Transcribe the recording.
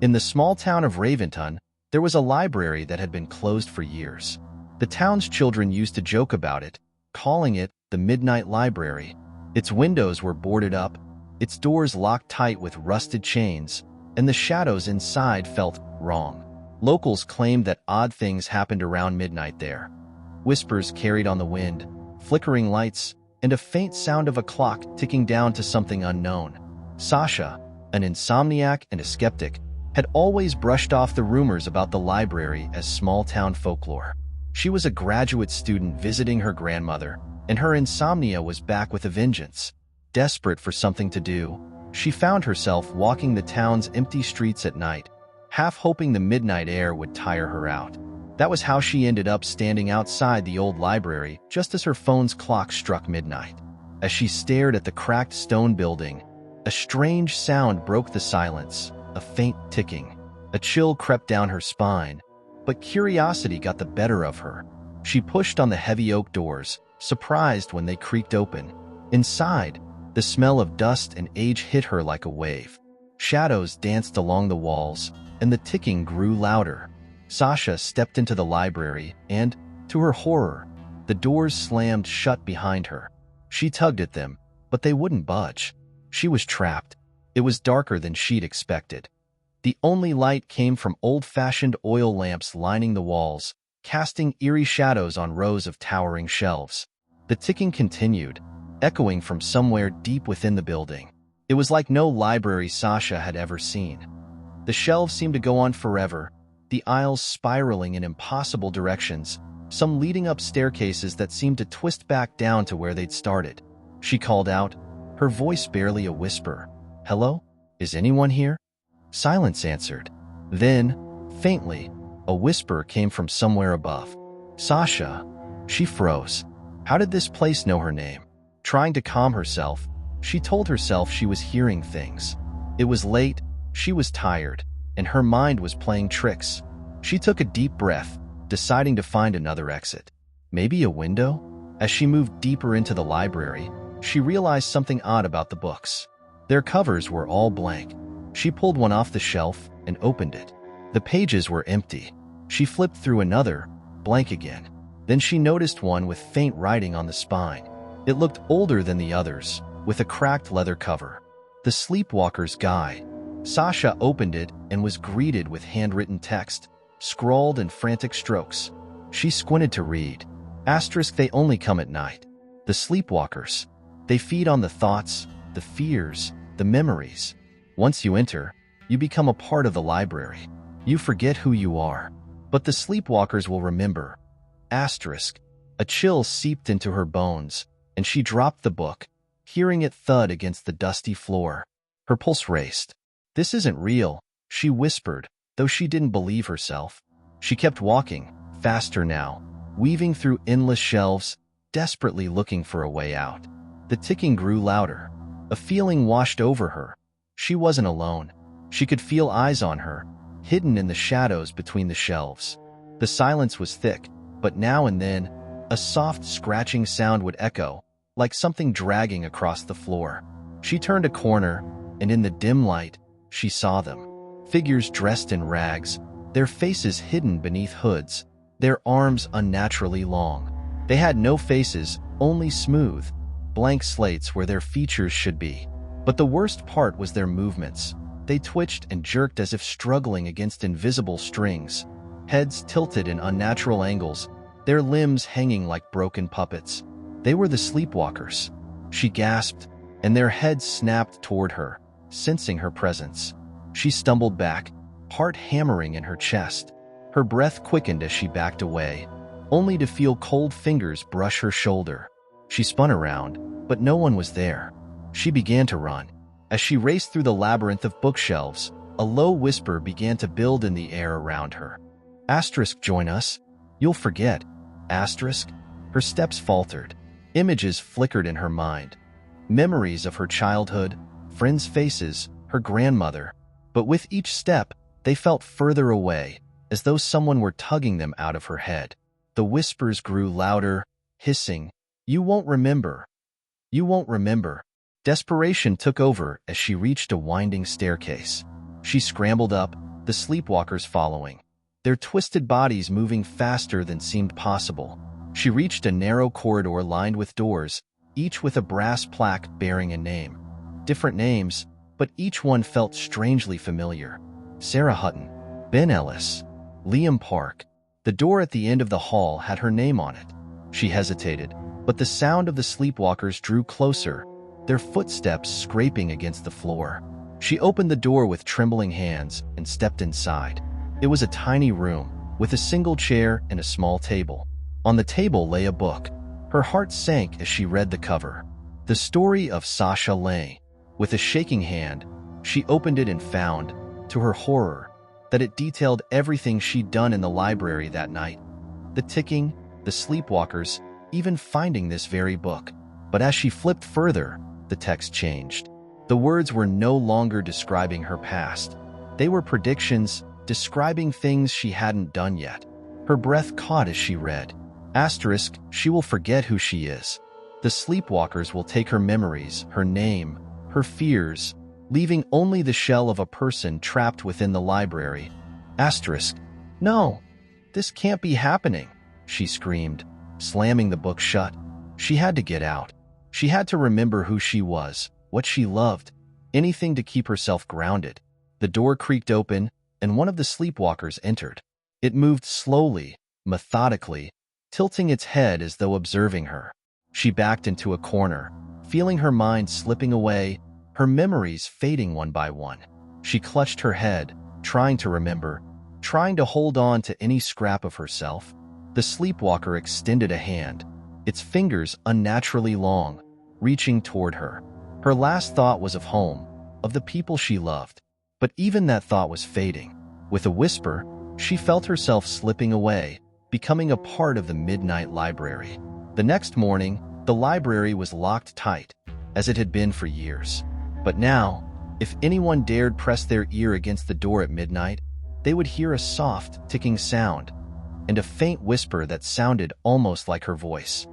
In the small town of Raventon, there was a library that had been closed for years. The town's children used to joke about it, calling it the Midnight Library. Its windows were boarded up, its doors locked tight with rusted chains, and the shadows inside felt wrong. Locals claimed that odd things happened around midnight there. Whispers carried on the wind, flickering lights, and a faint sound of a clock ticking down to something unknown. Sasha, an insomniac and a skeptic, had always brushed off the rumors about the library as small-town folklore. She was a graduate student visiting her grandmother, and her insomnia was back with a vengeance. Desperate for something to do, she found herself walking the town's empty streets at night, half hoping the midnight air would tire her out. That was how she ended up standing outside the old library just as her phone's clock struck midnight. As she stared at the cracked stone building, a strange sound broke the silence, a faint ticking. A chill crept down her spine, but curiosity got the better of her. She pushed on the heavy oak doors, surprised when they creaked open. Inside, the smell of dust and age hit her like a wave. Shadows danced along the walls, and the ticking grew louder. Sasha stepped into the library, and, to her horror, the doors slammed shut behind her. She tugged at them, but they wouldn't budge. She was trapped. It was darker than she'd expected. The only light came from old-fashioned oil lamps lining the walls, casting eerie shadows on rows of towering shelves. The ticking continued, echoing from somewhere deep within the building. It was like no library Sasha had ever seen. The shelves seemed to go on forever, the aisles spiraling in impossible directions, some leading up staircases that seemed to twist back down to where they'd started. She called out, her voice barely a whisper. "Hello? Is anyone here?" Silence answered. Then, faintly, a whisper came from somewhere above. "Sasha." She froze. How did this place know her name? Trying to calm herself, she told herself she was hearing things. It was late, she was tired, and her mind was playing tricks. She took a deep breath, deciding to find another exit. Maybe a window? As she moved deeper into the library, she realized something odd about the books. Their covers were all blank. She pulled one off the shelf and opened it. The pages were empty. She flipped through another, blank again. Then she noticed one with faint writing on the spine. It looked older than the others, with a cracked leather cover. The Sleepwalker's Guide. Sasha opened it and was greeted with handwritten text, scrawled in frantic strokes. She squinted to read. Asterisk, they only come at night. The Sleepwalkers. They feed on the thoughts, the fears, the memories. Once you enter, you become a part of the library. You forget who you are, but the Sleepwalkers will remember. Asterisk. A chill seeped into her bones, and she dropped the book, hearing it thud against the dusty floor. Her pulse raced. This isn't real, she whispered, though she didn't believe herself. She kept walking, faster now, weaving through endless shelves, desperately looking for a way out. The ticking grew louder. A feeling washed over her. She wasn't alone. She could feel eyes on her, hidden in the shadows between the shelves. The silence was thick, but now and then, a soft scratching sound would echo, like something dragging across the floor. She turned a corner, and in the dim light, she saw them. Figures dressed in rags, their faces hidden beneath hoods, their arms unnaturally long. They had no faces, only smooth, blank slates where their features should be. But the worst part was their movements. They twitched and jerked as if struggling against invisible strings, heads tilted in unnatural angles, their limbs hanging like broken puppets. They were the Sleepwalkers. She gasped, and their heads snapped toward her, sensing her presence. She stumbled back, heart hammering in her chest. Her breath quickened as she backed away, only to feel cold fingers brush her shoulder. She spun around, but no one was there. She began to run. As she raced through the labyrinth of bookshelves, a low whisper began to build in the air around her. Asterisk, join us. You'll forget. Asterisk. Her steps faltered. Images flickered in her mind. Memories of her childhood, friends' faces, her grandmother. But with each step, they felt further away, as though someone were tugging them out of her head. The whispers grew louder, hissing, "You won't remember. You won't remember." Desperation took over as she reached a winding staircase. She scrambled up, the sleepwalkers following, their twisted bodies moving faster than seemed possible. She reached a narrow corridor lined with doors, each with a brass plaque bearing a name. Different names, but each one felt strangely familiar. Sarah Hutton, Ben Ellis, Liam Park. The door at the end of the hall had her name on it. She hesitated, but the sound of the sleepwalkers drew closer, their footsteps scraping against the floor. She opened the door with trembling hands and stepped inside. It was a tiny room, with a single chair and a small table. On the table lay a book. Her heart sank as she read the cover. The Story of Sasha Lane. With a shaking hand, she opened it and found, to her horror, that it detailed everything she'd done in the library that night. The ticking, the sleepwalkers, even finding this very book. But as she flipped further, the text changed. The words were no longer describing her past. They were predictions, describing things she hadn't done yet. Her breath caught as she read. Asterisk, she will forget who she is. The sleepwalkers will take her memories, her name, her fears, leaving only the shell of a person trapped within the library. Asterisk. No, this can't be happening, she screamed, slamming the book shut. She had to get out. She had to remember who she was, what she loved, anything to keep herself grounded. The door creaked open, and one of the sleepwalkers entered. It moved slowly, methodically, tilting its head as though observing her. She backed into a corner, feeling her mind slipping away, her memories fading one by one. She clutched her head, trying to remember, trying to hold on to any scrap of herself. The sleepwalker extended a hand, its fingers unnaturally long, reaching toward her. Her last thought was of home, of the people she loved. But even that thought was fading. With a whisper, she felt herself slipping away, becoming a part of the midnight library. The next morning, the library was locked tight, as it had been for years. But now, if anyone dared press their ear against the door at midnight, they would hear a soft, ticking sound, and a faint whisper that sounded almost like her voice.